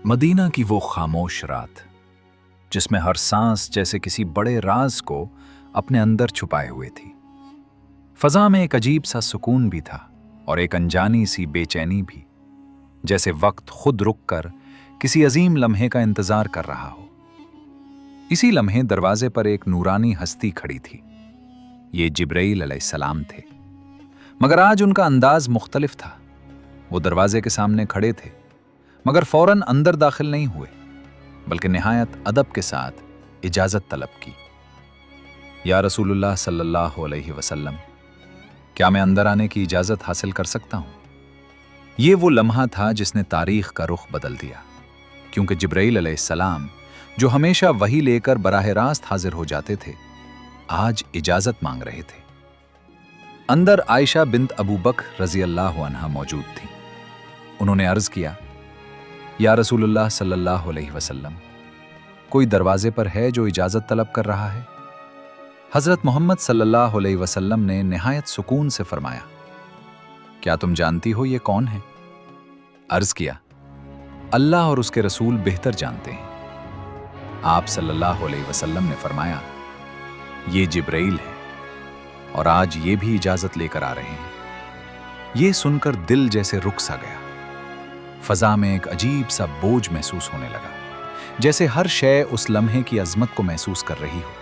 Medina की वो खामोश रात जिसमें हर सांस जैसे किसी बड़े राज को अपने अंदर छुपाए हुए थी। फजा में एक अजीब सा सुकून भी था और एक अनजानी सी बेचैनी भी, जैसे वक्त खुद रुक कर किसी अजीम लम्हे का इंतजार कर रहा हो। इसी लम्हे दरवाजे पर एक नूरानी हस्ती खड़ी थी। ये जिब्राइल अलैहिस्सलाम थे, मगर आज उनका अंदाज मुख्तलिफ था। वो दरवाजे के सामने खड़े थे, मगर फौरन अंदर दाखिल नहीं हुए, बल्कि निहायत अदब के साथ इजाजत तलब की। या रसूलुल्लाह सल्लल्लाहु अलैहि वसल्लम, क्या मैं अंदर आने की इजाजत हासिल कर सकता हूं? ये वो लम्हा था जिसने तारीख का रुख बदल दिया, क्योंकि जिब्राइल अलैहिस्सलाम जो हमेशा वही लेकर बराह रास्त हाजिर हो जाते थे, आज इजाजत मांग रहे थे। अंदर आयशा बिन्त अबू बकर रजी अल्लाह अन्हा मौजूद थी। उन्होंने अर्ज किया, या रसूलुल्लाह सल्लल्लाहु अलैहि वसल्लम, कोई दरवाजे पर है जो इजाजत तलब कर रहा है? हजरत मोहम्मद सल्लल्लाहु अलैहि वसल्लम ने निहायत सुकून से फरमाया, क्या तुम जानती हो ये कौन है? अर्ज किया, अल्लाह और उसके रसूल बेहतर जानते हैं। आप सल्लल्लाहु अलैहि वसल्लम ने फरमाया, ये जिब्राइल है और आज ये भी इजाजत लेकर आ रहे हैं। ये सुनकर दिल जैसे रुक सा गया। फजा में एक अजीब सा बोझ महसूस होने लगा, जैसे हर शय उस लम्हे की अजमत को महसूस कर रही हो।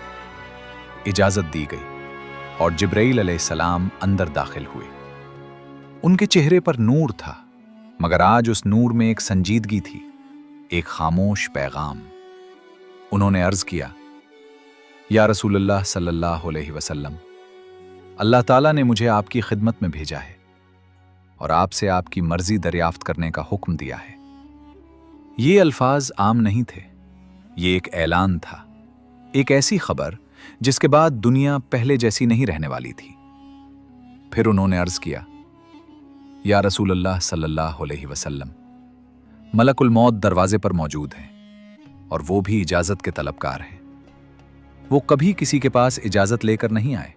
इजाजत दी गई और जिब्राइल अलैहिस्सलाम अंदर दाखिल हुए। उनके चेहरे पर नूर था, मगर आज उस नूर में एक संजीदगी थी, एक खामोश पैगाम। उन्होंने अर्ज किया, या रसूलुल्लाह सल्लल्लाहु अलैहि वसल्लम, अल्लाह ताला ने मुझे आपकी खिदमत में भेजा है और आपसे आपकी मर्जी दरियाफ्त करने का हुक्म दिया है। ये अल्फाज आम नहीं थे, ये एक ऐलान था, एक ऐसी खबर जिसके बाद दुनिया पहले जैसी नहीं रहने वाली थी। फिर उन्होंने अर्ज किया, या रसूलुल्लाह सल्लल्लाहु अलैहि वसल्लम, मलकुल मौत दरवाजे पर मौजूद हैं और वो भी इजाजत के तलबकार हैं। वो कभी किसी के पास इजाजत लेकर नहीं आए,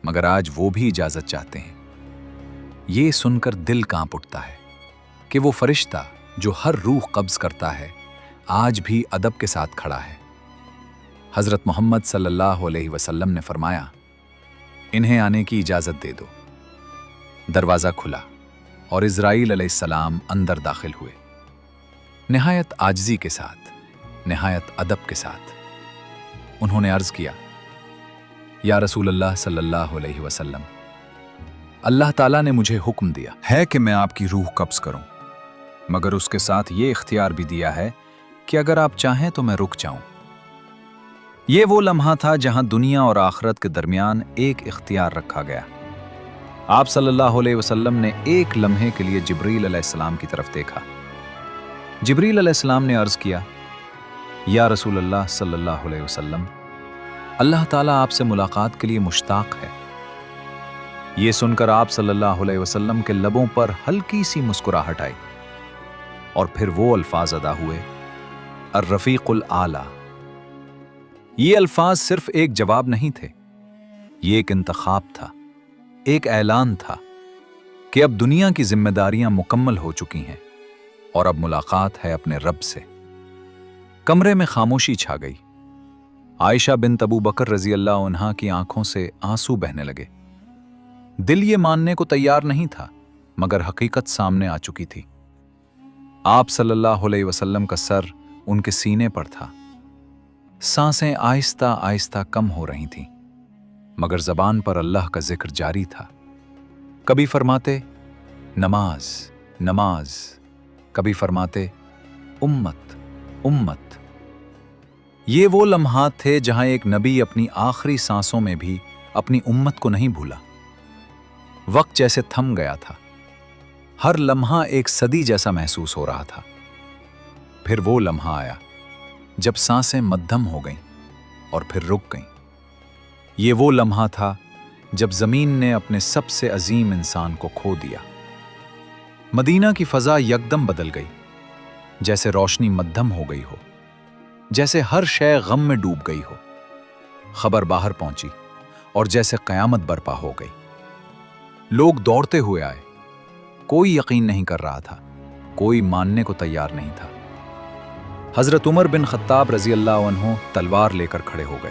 मगर आज वो भी इजाजत चाहते हैं। ये सुनकर दिल कांप उठता है कि वो फरिश्ता जो हर रूह कब्ज करता है, आज भी अदब के साथ खड़ा है। हजरत मोहम्मद सल्लल्लाहु अलैहि वसल्लम ने फरमाया, इन्हें आने की इजाजत दे दो। दरवाजा खुला और इज़राइल अलैहिस्सलाम अंदर दाखिल हुए। निहायत आजिज़ी के साथ, निहायत अदब के साथ उन्होंने अर्ज किया, या रसूलल्लाह सल्लल्लाहु अलैहि वसल्लम, अल्लाह ताला ने मुझे हुक्म दिया है कि मैं आपकी रूह कब्ज करूं, मगर उसके साथ ये इख्तियार भी दिया है कि अगर आप चाहें तो मैं रुक जाऊं। ये वो लम्हा था जहां दुनिया और आखिरत के दरमियान एक इख्तियार रखा गया। आप सल्लल्लाहु अलैहि वसल्लम ने एक लम्हे के लिए जिब्रील अलैहिस्सलाम की तरफ देखा। जिब्रील अलैहिस्सलाम ने अर्ज किया, या रसूलल्लाह सल्लल्लाहु अलैहि वसल्लम, अल्लाह ताला आपसे मुलाकात के लिए मुश्ताक है। ये सुनकर आप सल्लल्लाहु अलैहि वसल्लम के लबों पर हल्की सी मुस्कुराहट आई और फिर वो अल्फाज अदा हुए, अर्रफीकुल आला। ये अल्फाज सिर्फ एक जवाब नहीं थे, ये एक इंतखाब था, एक ऐलान था कि अब दुनिया की जिम्मेदारियां मुकम्मल हो चुकी हैं और अब मुलाकात है अपने रब से। कमरे में खामोशी छा गई। आयशा बिन्त अबू बकर रजी अल्लाह अन्हा की आंखों से आंसू बहने लगे। दिल ये मानने को तैयार नहीं था, मगर हकीकत सामने आ चुकी थी। आप सल्लल्लाहु अलैहि वसल्लम का सर उनके सीने पर था। सांसें आहिस्ता आहिस्ता कम हो रही थीं, मगर जबान पर अल्लाह का जिक्र जारी था। कभी फरमाते नमाज नमाज, कभी फरमाते उम्मत उम्मत। ये वो लम्हात थे जहां एक नबी अपनी आखिरी सांसों में भी अपनी उम्मत को नहीं भूला। वक्त जैसे थम गया था, हर लम्हा एक सदी जैसा महसूस हो रहा था। फिर वो लम्हा आया जब सांसें मद्धम हो गईं और फिर रुक गईं। ये वो लम्हा था जब जमीन ने अपने सबसे अजीम इंसान को खो दिया। मदीना की फजा यकदम बदल गई, जैसे रोशनी मद्धम हो गई हो, जैसे हर शय गम में डूब गई हो। खबर बाहर पहुंची और जैसे कयामत बर्पा हो गई। लोग दौड़ते हुए आए, कोई यकीन नहीं कर रहा था, कोई मानने को तैयार नहीं था। حضرت عمر بن خطاب رضی اللہ عنہ تلوار لے کر کھڑے ہو گئے۔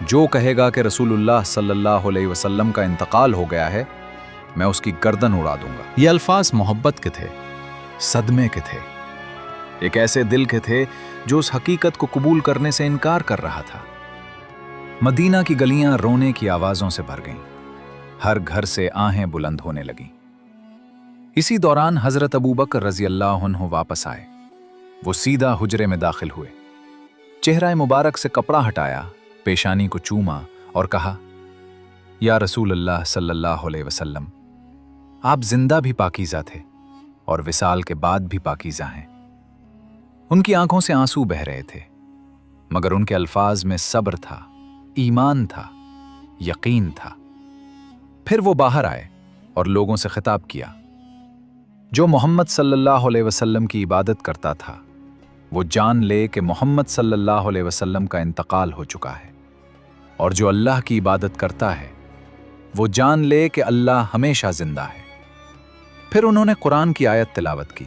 جو کہے گا کہ رسول اللہ صلی اللہ علیہ وسلم کا انتقال ہو گیا ہے، میں اس کی گردن اڑا دوں گا۔ یہ الفاظ محبت کے تھے، صدمے کے تھے، ایک ایسے دل کے تھے جو اس حقیقت کو قبول کرنے سے انکار کر رہا تھا۔ مدینہ کی گلیاں رونے کی آوازوں سے بھر گئیں، ہر گھر سے آہیں بلند ہونے لگیں۔ اسی دوران حضرت ابوبکر رضی اللہ عنہ واپس آئے۔ وہ سیدھا حجرے میں داخل ہوئے، چہرہ مبارک سے کپڑا ہٹایا، پیشانی کو چوما اور کہا، یا رسول اللہ صلی اللہ علیہ وسلم، آپ زندہ بھی پاکیزہ تھے اور وصال کے بعد بھی پاکیزہ ہیں۔ ان کی آنکھوں سے آنسو بہہ رہے تھے، مگر ان کے الفاظ میں صبر تھا، ایمان تھا، یقین تھا۔ پھر وہ باہر آئے اور لوگوں سے خطاب کیا، جو محمد صلی اللہ علیہ وسلم کی عبادت کرتا تھا، وہ جان لے کہ محمد صلی اللہ علیہ وسلم کا انتقال ہو چکا ہے، اور جو اللہ کی عبادت کرتا ہے وہ جان لے کہ اللہ ہمیشہ زندہ ہے۔ پھر انہوں نے قرآن کی آیت تلاوت کی۔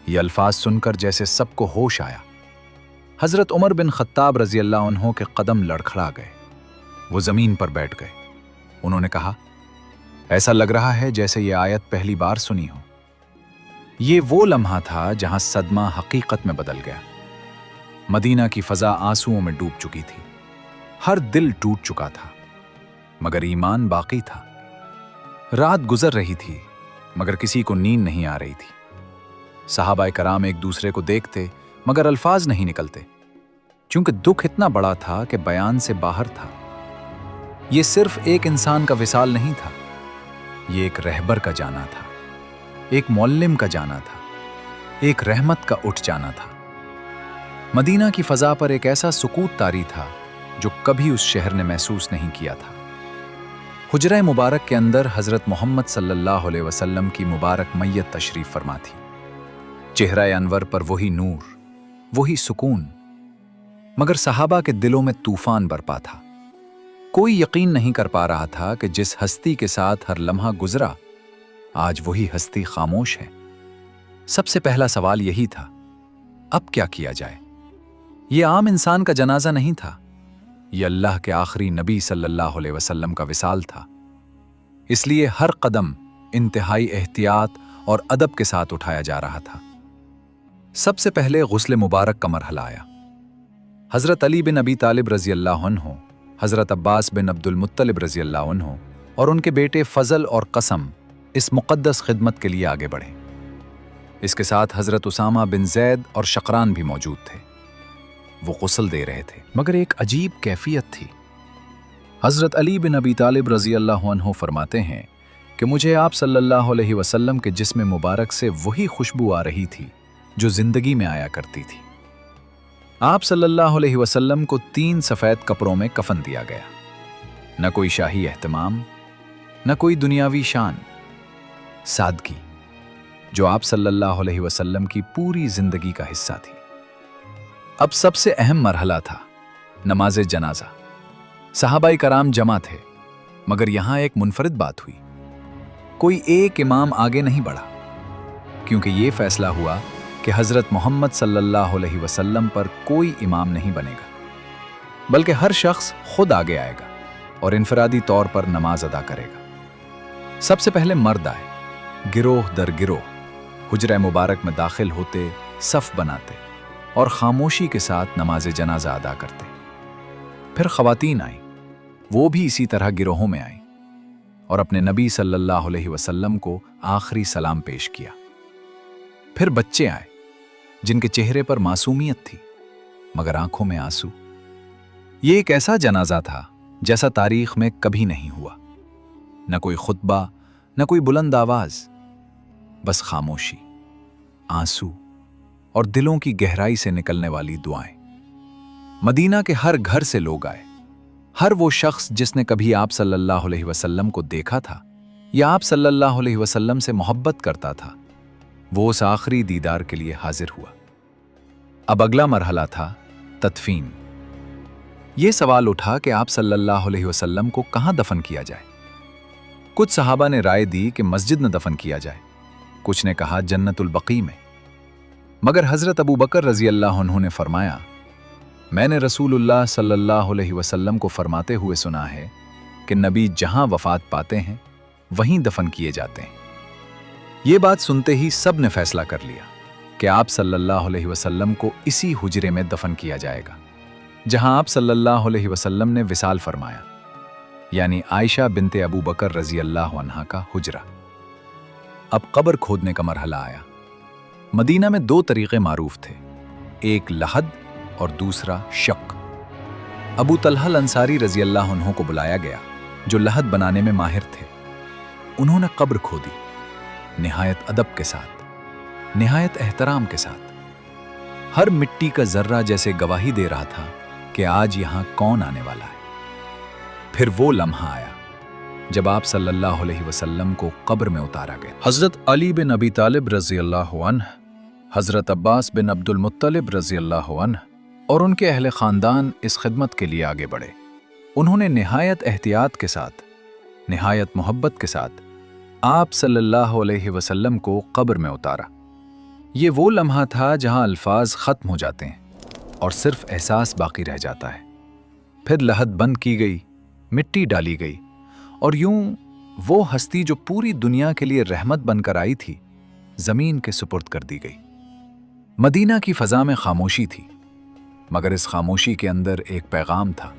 یہ الفاظ سن کر جیسے سب کو ہوش آیا۔ حضرت عمر بن خطاب رضی اللہ عنہ کے قدم لڑکھڑا گئے، وہ زمین پر بیٹھ گئے۔ انہوں نے کہا، ایسا لگ رہا ہے جیسے یہ آیت پہلی بار سنی ہو۔ یہ وہ لمحہ تھا جہاں صدمہ حقیقت میں بدل گیا۔ مدینہ کی فضا آنسوؤں میں ڈوب چکی تھی، ہر دل ٹوٹ چکا تھا، مگر ایمان باقی تھا۔ رات گزر رہی تھی، مگر کسی کو نیند نہیں آ رہی تھی۔ صحابہ کرام ایک دوسرے کو دیکھتے، مگر الفاظ نہیں نکلتے، کیونکہ دکھ اتنا بڑا تھا کہ بیان سے باہر تھا۔ یہ صرف ایک انسان کا وصال نہیں تھا، یہ ایک رہبر کا جانا تھا، ایک معلم کا جانا تھا، ایک رحمت کا اٹھ جانا تھا۔ مدینہ کی فضا پر ایک ایسا سکوت طاری تھا جو کبھی اس شہر نے محسوس نہیں کیا تھا۔ حجرہ مبارک کے اندر حضرت محمد صلی اللہ علیہ وسلم کی مبارک میت تشریف فرما تھی۔ چہرہ انور پر وہی نور، وہی سکون، مگر صحابہ کے دلوں میں طوفان برپا تھا۔ کوئی یقین نہیں کر پا رہا تھا کہ جس ہستی کے ساتھ ہر لمحہ گزرا، آج وہی ہستی خاموش ہے۔ سب سے پہلا سوال یہی تھا، اب کیا کیا جائے؟ یہ عام انسان کا جنازہ نہیں تھا، یہ اللہ کے آخری نبی صلی اللہ علیہ وسلم کا وصال تھا۔ اس لیے ہر قدم انتہائی احتیاط اور ادب کے ساتھ اٹھایا جا رہا تھا۔ سب سے پہلے غسل مبارک کا مرحلہ آیا۔ حضرت علی بن ابی طالب رضی اللہ عنہ، حضرت عباس بن عبد المطلب رضی اللہ عنہ اور ان کے بیٹے فضل اور قسم اس مقدس خدمت کے لیے آگے بڑھے۔ اس کے ساتھ حضرت اسامہ بن زید اور شقران بھی موجود تھے۔ وہ غسل دے رہے تھے، مگر ایک عجیب کیفیت تھی۔ حضرت علی بن ابی طالب رضی اللہ عنہ فرماتے ہیں کہ مجھے آپ صلی اللہ علیہ وسلم کے جسم مبارک سے وہی خوشبو آ رہی تھی جو زندگی میں آیا کرتی تھی۔ آپ صلی اللہ علیہ وسلم کو 3 سفید کپڑوں میں کفن دیا گیا، نہ کوئی شاہی اہتمام، نہ کوئی دنیاوی شان، سادگی جو آپ صلی اللہ علیہ وسلم کی پوری زندگی کا حصہ تھی۔ اب سب سے اہم مرحلہ تھا نماز جنازہ۔ صحابہ کرام جمع تھے، مگر یہاں ایک منفرد بات ہوئی۔ کوئی ایک امام آگے نہیں بڑھا، کیونکہ یہ فیصلہ ہوا کہ حضرت محمد صلی اللہ علیہ وسلم پر کوئی امام نہیں بنے گا، بلکہ ہر شخص خود آگے آئے گا اور انفرادی طور پر نماز ادا کرے گا۔ سب سے پہلے مرد آئے، گروہ در گروہ حجرہ مبارک میں داخل ہوتے، صف بناتے اور خاموشی کے ساتھ نماز جنازہ ادا کرتے۔ پھر خواتین آئیں، وہ بھی اسی طرح گروہوں میں آئیں اور اپنے نبی صلی اللہ علیہ وسلم کو آخری سلام پیش کیا۔ پھر بچے آئے، جن کے چہرے پر معصومیت تھی، مگر آنکھوں میں آنسو۔ یہ ایک ایسا جنازہ تھا جیسا تاریخ میں کبھی نہیں ہوا، نہ کوئی خطبہ، نہ کوئی بلند آواز، بس خاموشی، آنسو اور دلوں کی گہرائی سے نکلنے والی دعائیں۔ مدینہ کے ہر گھر سے لوگ آئے، ہر وہ شخص جس نے کبھی آپ صلی اللہ علیہ وسلم کو دیکھا تھا یا آپ صلی اللہ علیہ وسلم سے محبت کرتا تھا، وہ اس آخری دیدار کے لیے حاضر ہوا۔ اب اگلا مرحلہ تھا تدفین۔ یہ سوال اٹھا کہ آپ صلی اللہ علیہ وسلم کو کہاں دفن کیا جائے۔ کچھ صحابہ نے رائے دی کہ مسجد میں دفن کیا جائے، کچھ نے کہا جنت البقیع میں۔ मगर हज़रत अबू बकर रज़ी अल्लाह अन्हु ने फरमाया, मैंने रसूलुल्लाह सल्लल्लाहु अलैहि वसल्लम को फरमाते हुए सुना है कि नबी जहां वफात पाते हैं वहीं दफन किए जाते हैं। ये बात सुनते ही सब ने फैसला कर लिया कि आप सल्लल्लाहु अलैहि वसल्लम को इसी हुजरे में दफन किया जाएगा जहां आप सल्लल्लाहु अलैहि वसल्लम ने विसाल फरमाया, यानी आयशा बिनते अबू बकर रज़ी अल्लाह अन्हा का हुजरा। अब कब्र खोदने का मरहला आया। मदीना में दो तरीके मारूफ थे, एक लहद और दूसरा शक। अबू तलहा अंसारी रज़ी अल्लाह अन्हु को बुलाया गया जो लहद बनाने में माहिर थे। उन्होंने कब्र खोदी, निहायत अदब के साथ, निहायत एहतराम के साथ। हर मिट्टी का जर्रा जैसे गवाही दे रहा था कि आज यहां कौन आने वाला है। फिर वो लम्हा आया जब आप सल्लल्लाहु अलैहि वसल्लम को कब्र में उतारा गया। हज़रत अली बिन अबी तालिब रज़ी अल्लाह अन्हु, हज़रत अब्बास बिन अब्दुल मुत्तलिब रज़ी अल्लाह अन्हु और उनके अहले ख़ानदान इस खिदमत के लिए आगे बढ़े। उन्होंने निहायत एहतियात के साथ, निहायत मोहब्बत के साथ आप सल्लल्लाहु अलैहि वसल्लम को कब्र में उतारा। ये वो लम्हा था जहां अल्फाज ख़त्म हो जाते हैं और सिर्फ एहसास बाकी रह जाता है। फिर लहद बंद की गई, मिट्टी डाली गई और यूं वो हस्ती जो पूरी दुनिया के लिए रहमत बनकर आई थी, ज़मीन के सुपुर्द कर दी गई। मदीना की फ़ज़ा में खामोशी थी, मगर इस खामोशी के अंदर एक पैगाम था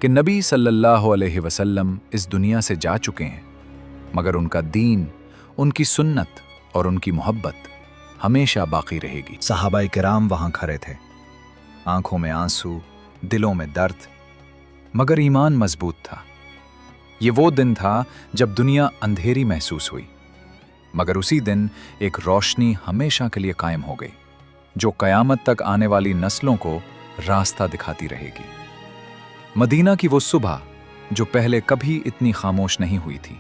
कि नबी सल्लल्लाहु अलैहि वसल्लम इस दुनिया से जा चुके हैं, मगर उनका दीन, उनकी सुन्नत और उनकी मोहब्बत हमेशा बाकी रहेगी। सहाबाए किराम वहां खड़े थे, आंखों में आंसू, दिलों में दर्द, मगर ईमान मजबूत था। ये वो दिन था जब दुनिया अंधेरी महसूस हुई, मगर उसी दिन एक रोशनी हमेशा के लिए कायम हो गई जो कयामत तक आने वाली नस्लों को रास्ता दिखाती रहेगी। मदीना की वो सुबह जो पहले कभी इतनी खामोश नहीं हुई थी।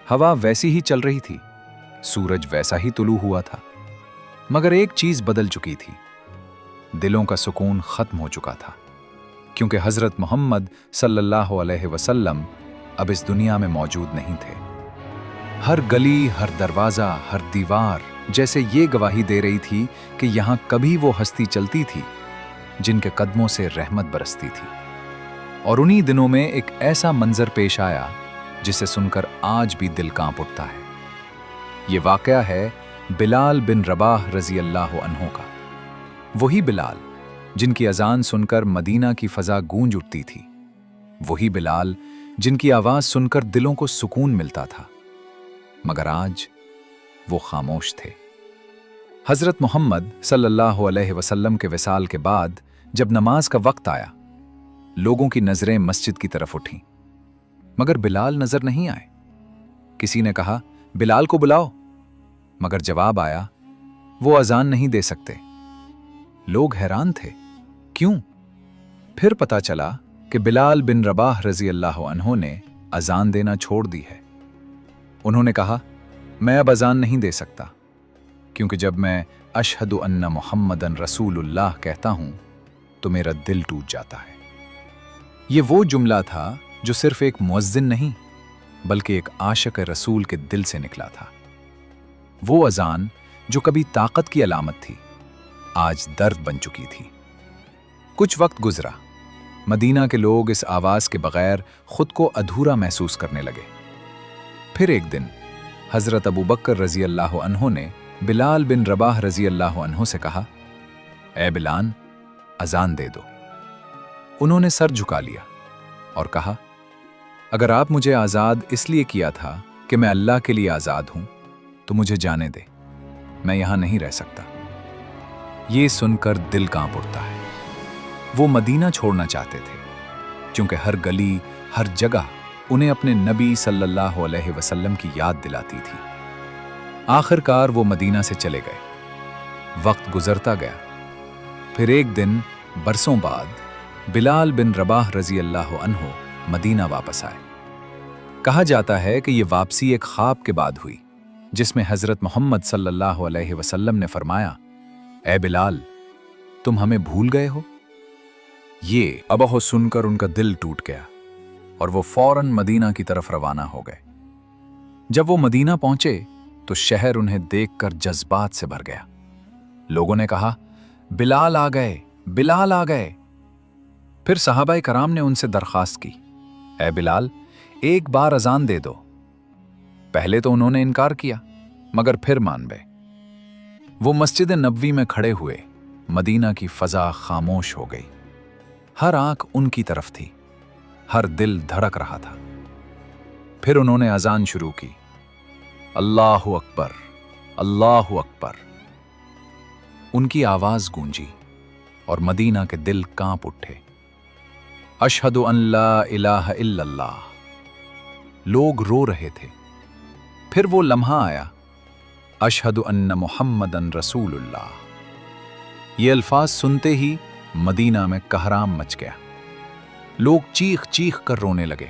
हवा वैसी ही चल रही थी, सूरज वैसा ही तुलू हुआ था, मगर एक चीज बदल चुकी थी। दिलों का सुकून खत्म हो चुका था, क्योंकि हजरत मोहम्मद सल्लल्लाहु अलैहि वसल्लम अब इस दुनिया में मौजूद नहीं थे। हर गली, हर दरवाजा, हर दीवार जैसे ये गवाही दे रही थी कि यहां कभी वो हस्ती चलती थी जिनके कदमों से रहमत बरसती थी। और उन्हीं दिनों में एक ऐसा मंजर पेश आया जिसे सुनकर आज भी दिल कांप उठता है। ये वाकया है बिलाल बिन रबाह रज़ी अल्लाह अन्हु का। वही बिलाल जिनकी अजान सुनकर मदीना की फ़ज़ा गूंज उठती थी, वही बिलाल जिनकी आवाज़ सुनकर दिलों को सुकून मिलता था, मगर आज वो खामोश थे। हज़रत मोहम्मद सल्लल्लाहु अलैहि वसल्लम के विसाल के बाद जब नमाज का वक्त आया, लोगों की नज़रें मस्जिद की तरफ उठीं, मगर बिलाल नजर नहीं आए। किसी ने कहा, बिलाल को बुलाओ, मगर जवाब आया, वो अजान नहीं दे सकते। लोग हैरान थे, क्यों? फिर पता चला कि बिलाल बिन रबाह रज़ी अल्लाह अन्हु ने अजान देना छोड़ दी है। उन्होंने कहा, मैं अब अजान नहीं दे सकता, क्योंकि जब मैं अशहदु अन्ना मुहम्मदन रसूलुल्लाह कहता हूं तो मेरा दिल टूट जाता है। ये वो जुमला था जो सिर्फ एक मुअज्जिन नहीं बल्कि एक आशिक रसूल के दिल से निकला था। वो अजान जो कभी ताकत की अलामत थी, आज दर्द बन चुकी थी। कुछ वक्त गुजरा, मदीना के लोग इस आवाज के बगैर खुद को अधूरा महसूस करने लगे। फिर एक दिन हजरत अबू बकर रजी अल्लाह अन्हु ने बिलाल बिन रबाह रजी अल्लाह अन्हु से कहा, ए बिलाल, अजान दे दो। उन्होंने सर झुका लिया और कहा, अगर आप मुझे आज़ाद इसलिए किया था कि मैं अल्लाह के लिए आज़ाद हूं, तो मुझे जाने दे, मैं यहां नहीं रह सकता। ये सुनकर दिल कांप उठता है। वो मदीना छोड़ना चाहते थे, क्योंकि हर गली, हर जगह उन्हें अपने नबी सल्लल्लाहु अलैहि वसल्लम की याद दिलाती थी। आखिरकार वो मदीना से चले गए। वक्त गुजरता गया। फिर एक दिन बरसों बाद बिलाल बिन रबाह रजी अल्लाह अन्हु मदीना वापस आए। कहा जाता है कि ये वापसी एक ख्वाब के बाद हुई, जिसमें हजरत मोहम्मद सल्लल्लाहु अलैहि वसल्लम ने फरमाया, ए बिलाल, तुम हमें भूल गए हो? ये अबहो सुनकर उनका दिल टूट गया और वो फौरन मदीना की तरफ रवाना हो गए। जब वो मदीना पहुंचे तो शहर उन्हें देखकर जज्बात से भर गया। लोगों ने कहा, बिलाल आ गए, बिलाल आ गए। फिर सहाबाए कराम ने उनसे दरखास्त की, ऐ बिलाल, एक बार अजान दे दो। पहले तो उन्होंने इनकार किया, मगर फिर मान गए। वो मस्जिद नबवी में खड़े हुए। मदीना की फजा खामोश हो गई। हर आंख उनकी तरफ थी, हर दिल धड़क रहा था। फिर उन्होंने अजान शुरू की, अल्लाहु अकबर, अल्लाहु अकबर। उनकी आवाज गूंजी और मदीना के दिल कांप उठे। अशहदु अन ला इलाहा इल्लल्लाह। लोग रो रहे थे। फिर वो लम्हा आया, अशहदु अन्न मुहम्मदन रसूलुल्लाह। ये अल्फाज सुनते ही मदीना में कहराम मच गया। लोग चीख चीख कर रोने लगे।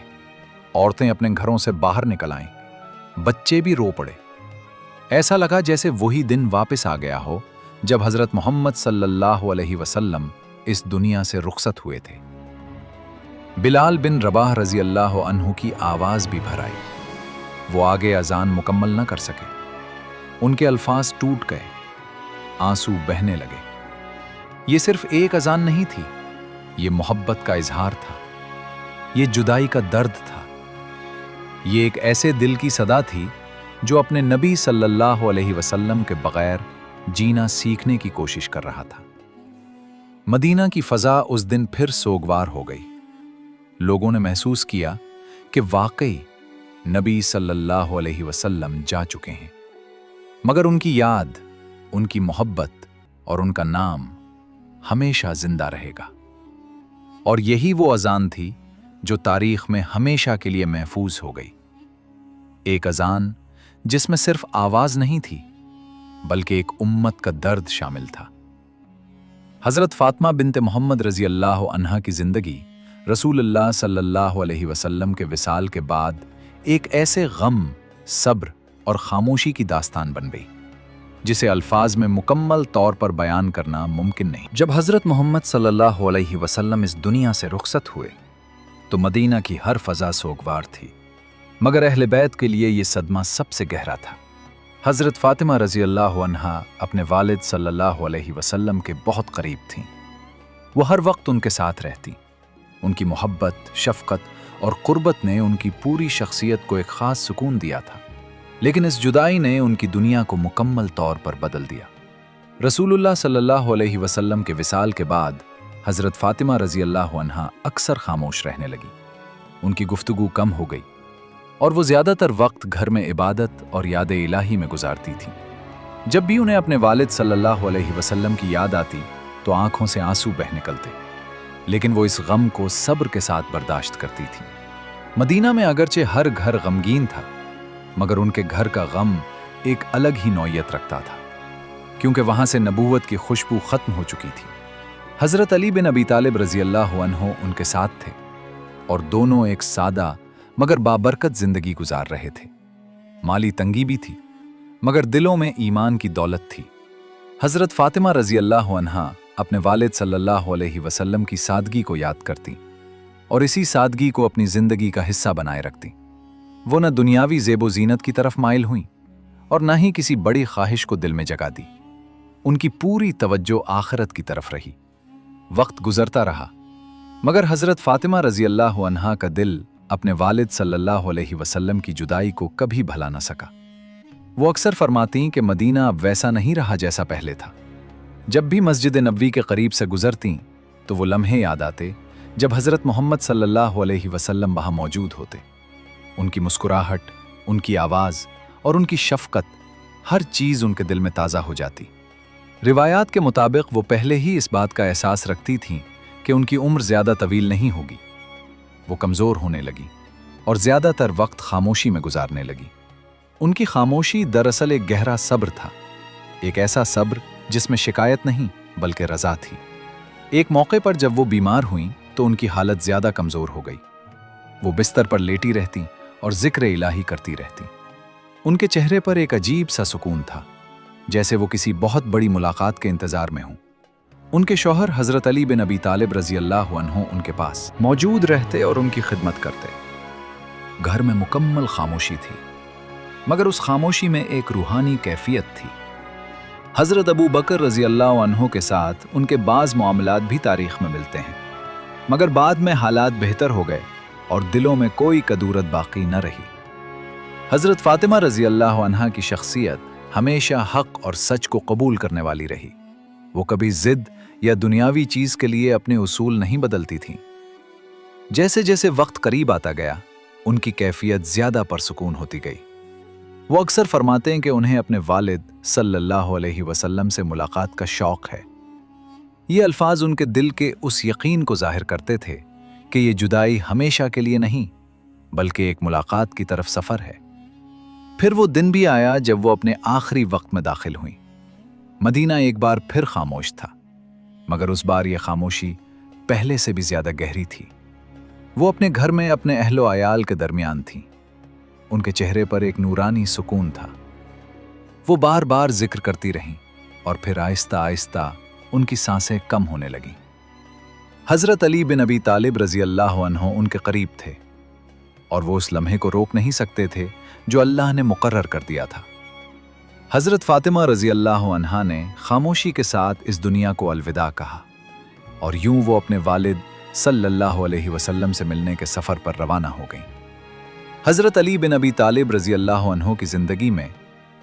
औरतें अपने घरों से बाहर निकल आईं। बच्चे भी रो पड़े। ऐसा लगा जैसे वही दिन वापस आ गया हो जब हजरत मोहम्मद सल्लल्लाहु अलैहि वसल्लम इस दुनिया से रुखसत हुए थे। बिलाल बिन रबाह रजी अल्लाह अन्हु की आवाज भी भर आई। वो आगे अजान मुकम्मल न कर सके। उनके अल्फाज टूट गए, आंसू बहने लगे। ये सिर्फ एक अजान नहीं थी, ये मोहब्बत का इजहार था, ये जुदाई का दर्द था। ये एक ऐसे दिल की सदा थी जो अपने नबी सल्लल्लाहु अलैहि वसल्लम के बगैर जीना सीखने की कोशिश कर रहा था। मदीना की फजा उस दिन फिर सोगवार हो गई। लोगों ने महसूस किया कि वाकई नबी सल्लल्लाहु अलैहि वसल्लम जा चुके हैं, मगर उनकी याद, उनकी मोहब्बत और उनका नाम हमेशा जिंदा रहेगा। और यही वो अजान थी जो तारीख में हमेशा के लिए महफूज हो गई। एक अजान जिसमें सिर्फ आवाज नहीं थी, बल्कि एक उम्मत का दर्द शामिल था। हजरत फातिमा बिनते मोहम्मद रजी अल्लाह अन्हा की जिंदगी रसूलुल्लाह सल्लल्लाहु अलैहि वसल्लम के विसाल के बाद एक ऐसे गम, सब्र और खामोशी की दास्तान बन गई जिसे अल्फाज में मुकम्मल तौर पर बयान करना मुमकिन नहीं। जब हजरत मोहम्मद सल्लल्लाहु अलैहि वसल्लम इस दुनिया से रुखसत हुए तो मदीना की हर फजा सोगवार थी, मगर अहले बैत के लिए यह सदमा सबसे गहरा था। हजरत फातिमा रजी अल्लाह अन्हा अपने वालिद सल्लल्लाहु अलैहि वसल्लम के बहुत करीब थीं। वो हर वक्त उनके साथ रहती। उनकी मोहब्बत, शफकत और कुर्बत ने उनकी पूरी शख्सियत को एक खास सुकून दिया था, लेकिन इस जुदाई ने उनकी दुनिया को मुकम्मल तौर पर बदल दिया। रसूलुल्लाह सल्लल्लाहु अलैहि वसल्लम के विसाल के बाद हजरत फातिमा रजी अल्लाह अन्हा अक्सर खामोश रहने लगी। उनकी गुफ्तगू कम हो गई और वो ज्यादातर वक्त घर में इबादत और याद इलाही में गुजारती थी। जब भी उन्हें अपने वालिद सल्लल्लाहु अलैहि वसल्लम की याद आती तो आंखों से आंसू बह निकलते, लेकिन वो इस गम को सब्र के साथ बर्दाश्त करती थी। मदीना में अगरचे हर घर गमगीन था, मगर उनके घर का गम एक अलग ही नौयत रखता था, क्योंकि वहां से नबूवत की खुशबू खत्म हो चुकी थी। हजरत अली बिन अबी तालिब रजी अल्लाह अन्हु उनके साथ थे और दोनों एक सादा मगर बाबरकत जिंदगी गुजार रहे थे। माली तंगी भी थी, मगर दिलों में ईमान की दौलत थी। हजरत फातिमा रजी अल्लाह अन्हा अपने वालिद सल्लल्लाहु अलैहि वसल्लम की सादगी को याद करती और इसी सादगी को अपनी जिंदगी का हिस्सा बनाए रखती। वो न दुनियावी ज़ेबो ज़ीनत की तरफ माइल हुई और न ही किसी बड़ी ख्वाहिश को दिल में जगा दी। उनकी पूरी तवज्जो आखिरत की तरफ रही। वक्त गुजरता रहा, मगर हजरत फातिमा रजी अल्लाह अन्हा का दिल अपने वालिद सल्लल्लाहु अलैहि वसल्लम की जुदाई को कभी भला न सका। वो अक्सर फरमाती कि मदीना अब वैसा नहीं रहा जैसा पहले था। जब भी मस्जिद नबवी के करीब से गुजरती तो वो लम्हे याद आते जब हजरत मोहम्मद सल्लल्लाहु अलैहि वसल्लम वहां मौजूद होते। उनकी मुस्कुराहट, उनकी आवाज और उनकी शफकत, हर चीज उनके दिल में ताज़ा हो जाती। रिवायात के मुताबिक वो पहले ही इस बात का एहसास रखती थीं कि उनकी उम्र ज्यादा तवील नहीं होगी। वो कमजोर होने लगी और ज्यादातर वक्त खामोशी में गुजारने लगी। उनकी खामोशी दरअसल एक गहरा सब्र था, एक ऐसा सब्र जिसमें शिकायत नहीं बल्कि रजा थी। एक मौके पर जब वो बीमार हुईं तो उनकी हालत ज्यादा कमजोर हो गई। वो बिस्तर पर लेटी रहती और जिक्र इलाही करती रहती। उनके चेहरे पर एक अजीब सा सुकून था, जैसे वो किसी बहुत बड़ी मुलाकात के इंतजार में हों। उनके शौहर हजरत अली बिन अबी तालिब रजी अल्लाह अन्हु उनके पास मौजूद रहते और उनकी खिदमत करते। घर में मुकम्मल खामोशी थी, मगर उस खामोशी में एक रूहानी कैफियत थी। حضرت ابو بکر رضی اللہ عنہ کے ساتھ ان کے بعض معاملات بھی تاریخ میں ملتے ہیں، مگر بعد میں حالات بہتر ہو گئے اور دلوں میں کوئی کدورت باقی نہ رہی۔ حضرت فاطمہ رضی اللہ عنہا کی شخصیت ہمیشہ حق اور سچ کو قبول کرنے والی رہی۔ وہ کبھی ضد یا دنیاوی چیز کے لیے اپنے اصول نہیں بدلتی تھیں۔ جیسے جیسے وقت قریب آتا گیا، ان کی کیفیت زیادہ پرسکون ہوتی گئی۔ وہ اکثر فرماتے ہیں کہ انہیں اپنے والد صلی اللہ علیہ وسلم سے ملاقات کا شوق ہے۔ یہ الفاظ ان کے دل کے اس یقین کو ظاہر کرتے تھے کہ یہ جدائی ہمیشہ کے لیے نہیں، بلکہ ایک ملاقات کی طرف سفر ہے۔ پھر وہ دن بھی آیا جب وہ اپنے آخری وقت میں داخل ہوئیں۔ مدینہ ایک بار پھر خاموش تھا، مگر اس بار یہ خاموشی پہلے سے بھی زیادہ گہری تھی۔ وہ اپنے گھر میں اپنے اہل و عیال کے درمیان تھیں۔ ان کے چہرے پر ایک نورانی سکون تھا۔ وہ بار بار ذکر کرتی رہیں اور پھر آہستہ آہستہ ان کی سانسیں کم ہونے لگیں۔ حضرت علی بن ابی طالب رضی اللہ عنہ ان کے قریب تھے اور وہ اس لمحے کو روک نہیں سکتے تھے جو اللہ نے مقرر کر دیا تھا۔ حضرت فاطمہ رضی اللہ عنہا نے خاموشی کے ساتھ اس دنیا کو الوداع کہا، اور یوں وہ اپنے والد صلی اللہ علیہ وسلم سے ملنے کے سفر پر روانہ ہو گئیں۔ حضرت علی بن ابی طالب رضی اللہ عنہ کی زندگی میں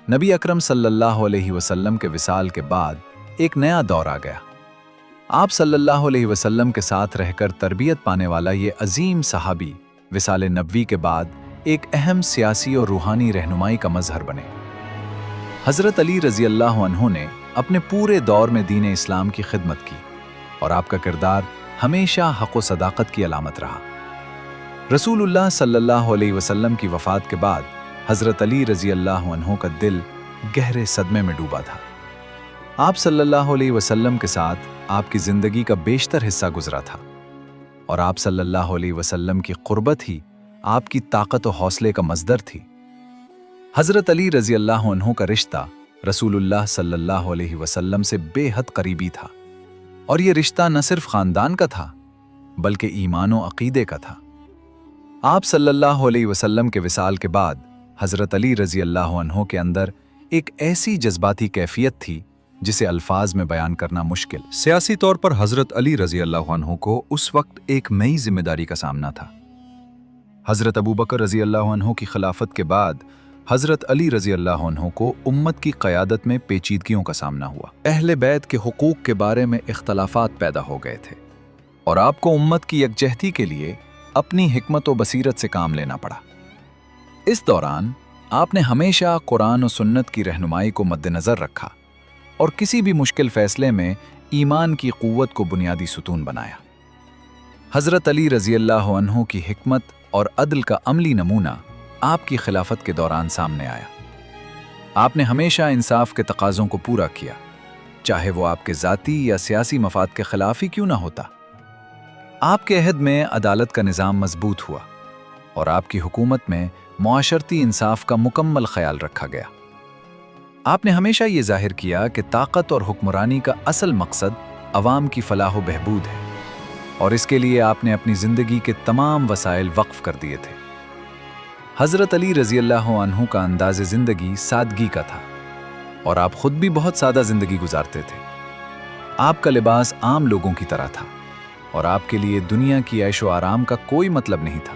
نبی اکرم صلی اللہ علیہ وسلم کے وصال کے بعد ایک نیا دور آ گیا۔ آپ صلی اللہ علیہ وسلم کے ساتھ رہ کر تربیت پانے والا یہ عظیم صحابی وصال نبوی کے بعد ایک اہم سیاسی اور روحانی رہنمائی کا مظہر بنے۔ حضرت علی رضی اللہ عنہ نے اپنے پورے دور میں دین اسلام کی خدمت کی، اور آپ کا کردار ہمیشہ حق و صداقت کی علامت رہا۔ رسول اللہ صلی اللہ علیہ وسلم کی وفات کے بعد حضرت علی رضی اللہ عنہ کا دل گہرے صدمے میں ڈوبا تھا۔ آپ صلی اللہ علیہ وسلم کے ساتھ آپ کی زندگی کا بیشتر حصہ گزرا تھا، اور آپ صلی اللہ علیہ وسلم کی قربت ہی آپ کی طاقت و حوصلے کا مصدر تھی۔ حضرت علی رضی اللہ عنہ کا رشتہ رسول اللہ صلی اللہ علیہ وسلم سے بے حد قریبی تھا، اور یہ رشتہ نہ صرف خاندان کا تھا بلکہ ایمان و عقیدے کا تھا۔ آپ صلی اللہ علیہ وسلم کے وصال کے بعد حضرت علی رضی اللہ عنہ کے اندر ایک ایسی جذباتی کیفیت تھی جسے الفاظ میں بیان کرنا مشکل۔ سیاسی طور پر حضرت علی رضی اللہ عنہ کو اس وقت ایک نئی ذمہ داری کا سامنا تھا۔ حضرت ابو بکر رضی اللہ عنہ کی خلافت کے بعد حضرت علی رضی اللہ عنہ کو امت کی قیادت میں پیچیدگیوں کا سامنا ہوا۔ اہل بیت کے حقوق کے بارے میں اختلافات پیدا ہو گئے تھے، اور آپ کو امت کی یکجہتی کے لیے اپنی حکمت و بصیرت سے کام لینا پڑا۔ اس دوران آپ نے ہمیشہ قرآن و سنت کی رہنمائی کو مد نظر رکھا، اور کسی بھی مشکل فیصلے میں ایمان کی قوت کو بنیادی ستون بنایا۔ حضرت علی رضی اللہ عنہ کی حکمت اور عدل کا عملی نمونہ آپ کی خلافت کے دوران سامنے آیا۔ آپ نے ہمیشہ انصاف کے تقاضوں کو پورا کیا، چاہے وہ آپ کے ذاتی یا سیاسی مفاد کے خلاف ہی کیوں نہ ہوتا۔ آپ کے عہد میں عدالت کا نظام مضبوط ہوا، اور آپ کی حکومت میں معاشرتی انصاف کا مکمل خیال رکھا گیا۔ آپ نے ہمیشہ یہ ظاہر کیا کہ طاقت اور حکمرانی کا اصل مقصد عوام کی فلاح و بہبود ہے، اور اس کے لیے آپ نے اپنی زندگی کے تمام وسائل وقف کر دیے تھے۔ حضرت علی رضی اللہ عنہ کا انداز زندگی سادگی کا تھا، اور آپ خود بھی بہت سادہ زندگی گزارتے تھے۔ آپ کا لباس عام لوگوں کی طرح تھا، اور آپ کے لیے دنیا کی عیش و آرام کا کوئی مطلب نہیں تھا۔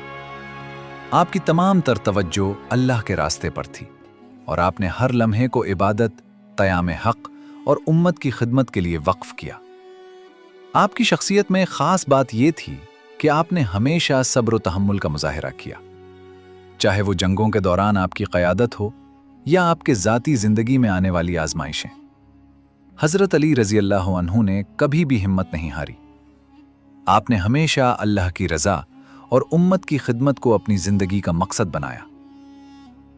آپ کی تمام تر توجہ اللہ کے راستے پر تھی، اور آپ نے ہر لمحے کو عبادت، قیام حق اور امت کی خدمت کے لیے وقف کیا۔ آپ کی شخصیت میں خاص بات یہ تھی کہ آپ نے ہمیشہ صبر و تحمل کا مظاہرہ کیا، چاہے وہ جنگوں کے دوران آپ کی قیادت ہو یا آپ کے ذاتی زندگی میں آنے والی آزمائشیں۔ حضرت علی رضی اللہ عنہ نے کبھی بھی ہمت نہیں ہاری۔ آپ نے ہمیشہ اللہ کی رضا اور امت کی خدمت کو اپنی زندگی کا مقصد بنایا۔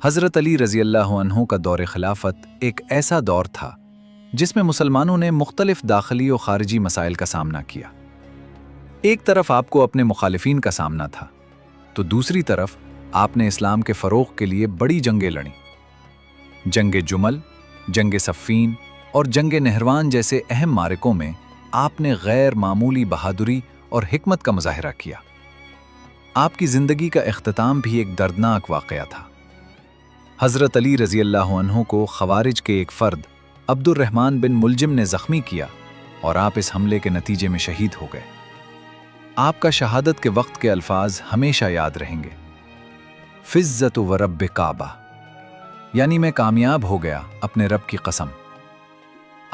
حضرت علی رضی اللہ عنہ کا دور خلافت ایک ایسا دور تھا جس میں مسلمانوں نے مختلف داخلی و خارجی مسائل کا سامنا کیا۔ ایک طرف آپ کو اپنے مخالفین کا سامنا تھا، تو دوسری طرف آپ نے اسلام کے فروغ کے لیے بڑی جنگیں لڑیں۔ جنگ جمل، جنگ صفین اور جنگ نہروان جیسے اہم معرکوں میں آپ نے غیر معمولی بہادری اور حکمت کا مظاہرہ کیا۔ آپ کی زندگی کا اختتام بھی ایک دردناک واقعہ تھا۔ حضرت علی رضی اللہ عنہ کو خوارج کے ایک فرد عبد الرحمن بن ملجم نے زخمی کیا اور آپ اس حملے کے نتیجے میں شہید ہو گئے۔ آپ کا شہادت کے وقت کے الفاظ ہمیشہ یاد رہیں گے۔ فِزَّتُ وَرَبِّ کعبہ، یعنی میں کامیاب ہو گیا اپنے رب کی قسم۔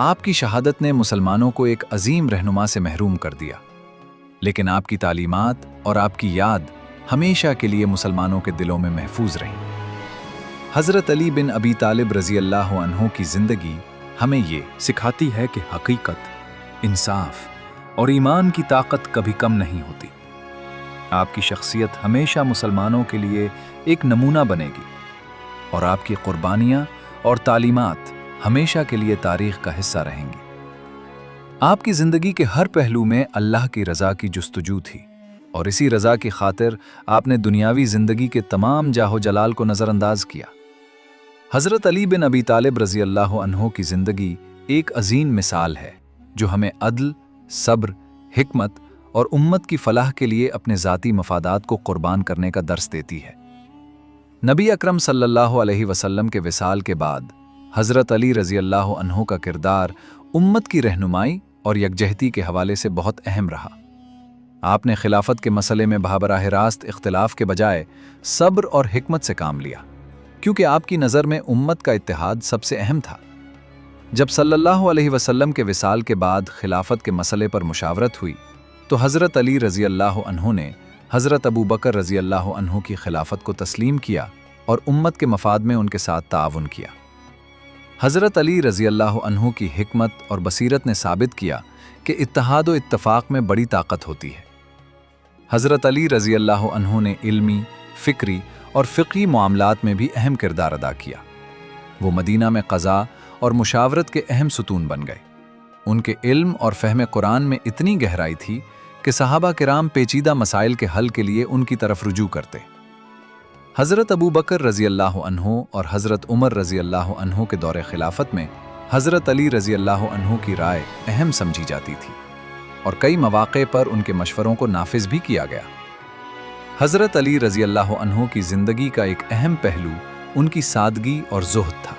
آپ کی شہادت نے مسلمانوں کو ایک عظیم رہنما سے محروم کر دیا، لیکن آپ کی تعلیمات اور آپ کی یاد ہمیشہ کے لیے مسلمانوں کے دلوں میں محفوظ رہیں۔ حضرت علی بن ابی طالب رضی اللہ عنہ کی زندگی ہمیں یہ سکھاتی ہے کہ حقیقت، انصاف اور ایمان کی طاقت کبھی کم نہیں ہوتی۔ آپ کی شخصیت ہمیشہ مسلمانوں کے لیے ایک نمونہ بنے گی، اور آپ کی قربانیاں اور تعلیمات ہمیشہ کے لیے تاریخ کا حصہ رہیں گی۔ آپ کی زندگی کے ہر پہلو میں اللہ کی رضا کی جستجو تھی، اور اسی رضا کی خاطر آپ نے دنیاوی زندگی کے تمام جاہ و جلال کو نظر انداز کیا۔ حضرت علی بن ابی طالب رضی اللہ عنہ کی زندگی ایک عظیم مثال ہے جو ہمیں عدل، صبر، حکمت اور امت کی فلاح کے لیے اپنے ذاتی مفادات کو قربان کرنے کا درس دیتی ہے۔ نبی اکرم صلی اللہ علیہ وسلم کے وصال کے بعد حضرت علی رضی اللہ عنہ کا کردار امت کی رہنمائی اور یکجہتی کے حوالے سے بہت اہم رہا۔ آپ نے خلافت کے مسئلے میں براہ راست اختلاف کے بجائے صبر اور حکمت سے کام لیا، کیونکہ آپ کی نظر میں امت کا اتحاد سب سے اہم تھا۔ جب صلی اللہ علیہ وسلم کے وصال کے بعد خلافت کے مسئلے پر مشاورت ہوئی تو حضرت علی رضی اللہ عنہ نے حضرت ابو بکر رضی اللہ عنہ کی خلافت کو تسلیم کیا اور امت کے مفاد میں ان کے ساتھ تعاون کیا۔ حضرت علی رضی اللہ عنہ کی حکمت اور بصیرت نے ثابت کیا کہ اتحاد و اتفاق میں بڑی طاقت ہوتی ہے۔ حضرت علی رضی اللہ عنہ نے علمی، فکری اور فقہی معاملات میں بھی اہم کردار ادا کیا۔ وہ مدینہ میں قضاء اور مشاورت کے اہم ستون بن گئے۔ ان کے علم اور فہم قرآن میں اتنی گہرائی تھی کہ صحابہ کرام پیچیدہ مسائل کے حل کے لیے ان کی طرف رجوع کرتے۔ حضرت ابو بکر رضی اللہ عنہ اور حضرت عمر رضی اللہ عنہ کے دور خلافت میں حضرت علی رضی اللہ عنہ کی رائے اہم سمجھی جاتی تھی، اور کئی مواقع پر ان کے مشوروں کو نافذ بھی کیا گیا۔ حضرت علی رضی اللہ عنہ کی زندگی کا ایک اہم پہلو ان کی سادگی اور زہد تھا۔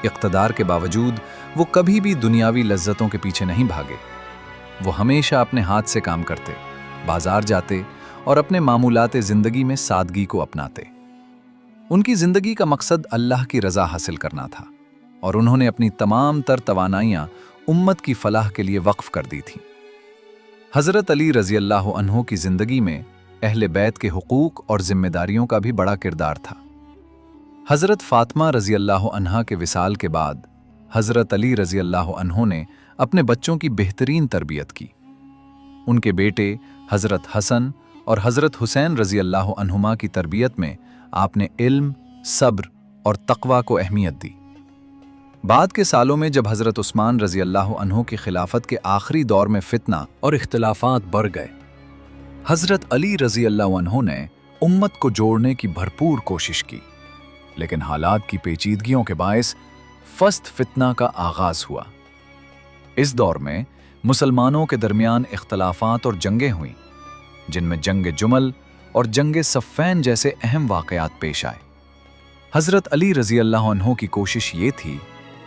اقتدار کے باوجود وہ کبھی بھی دنیاوی لذتوں کے پیچھے نہیں بھاگے۔ وہ ہمیشہ اپنے ہاتھ سے کام کرتے، بازار جاتے اور اپنے معمولات زندگی میں سادگی کو اپناتے۔ ان کی زندگی کا مقصد اللہ کی رضا حاصل کرنا تھا، اور انہوں نے اپنی تمام تر توانائیاں امت کی فلاح کے لیے وقف کر دی تھیں۔ حضرت علی رضی اللہ عنہ کی زندگی میں اہل بیت کے حقوق اور ذمہ داریوں کا بھی بڑا کردار تھا۔ حضرت فاطمہ رضی اللہ عنہا کے وصال کے بعد حضرت علی رضی اللہ عنہ نے اپنے بچوں کی بہترین تربیت کی۔ ان کے بیٹے حضرت حسن اور حضرت حسین رضی اللہ عنہما کی تربیت میں آپ نے علم، صبر اور تقوی کو اہمیت دی۔ بعد کے سالوں میں جب حضرت عثمان رضی اللہ عنہ کی خلافت کے آخری دور میں فتنہ اور اختلافات بڑھ گئے، حضرت علی رضی اللہ عنہ نے امت کو جوڑنے کی بھرپور کوشش کی، لیکن حالات کی پیچیدگیوں کے باعث فسٹ فتنہ کا آغاز ہوا۔ اس دور میں مسلمانوں کے درمیان اختلافات اور جنگیں ہوئیں، جن میں جنگ جمل اور جنگ صفین جیسے اہم واقعات پیش آئے۔ حضرت علی رضی اللہ عنہ کی کوشش یہ تھی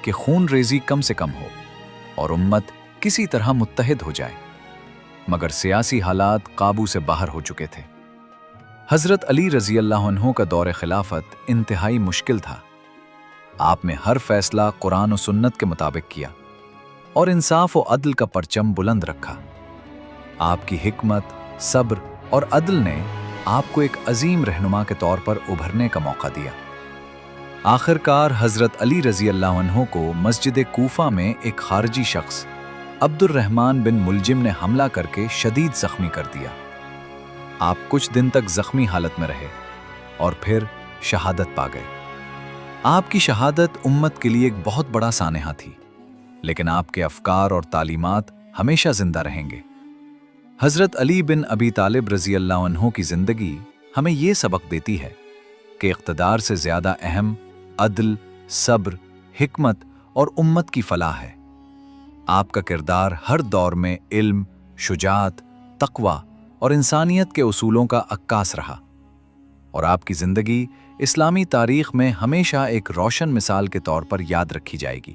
کہ خون ریزی کم سے کم ہو اور امت کسی طرح متحد ہو جائے، مگر سیاسی حالات قابو سے باہر ہو چکے تھے۔ حضرت علی رضی اللہ عنہ کا دور خلافت انتہائی مشکل تھا۔ آپ نے ہر فیصلہ قرآن و سنت کے مطابق کیا اور انصاف و عدل کا پرچم بلند رکھا۔ آپ کی حکمت، صبر اور عدل نے آپ کو ایک عظیم رہنما کے طور پر ابھرنے کا موقع دیا۔ آخر کار حضرت علی رضی اللہ عنہ کو مسجد کوفہ میں ایک خارجی شخص عبد الرحمن بن ملجم نے حملہ کر کے شدید زخمی کر دیا۔ آپ کچھ دن تک زخمی حالت میں رہے اور پھر شہادت پا گئے۔ آپ کی شہادت امت کے لیے ایک بہت بڑا سانحہ تھی، لیکن آپ کے افکار اور تعلیمات ہمیشہ زندہ رہیں گے۔ حضرت علی بن ابی طالب رضی اللہ عنہ کی زندگی ہمیں یہ سبق دیتی ہے کہ اقتدار سے زیادہ اہم عدل، صبر، حکمت اور امت کی فلاح ہے۔ آپ کا کردار ہر دور میں علم، شجاعت، تقوی اور انسانیت کے اصولوں کا عکاس رہا، اور آپ کی زندگی اسلامی تاریخ میں ہمیشہ ایک روشن مثال کے طور پر یاد رکھی جائے گی۔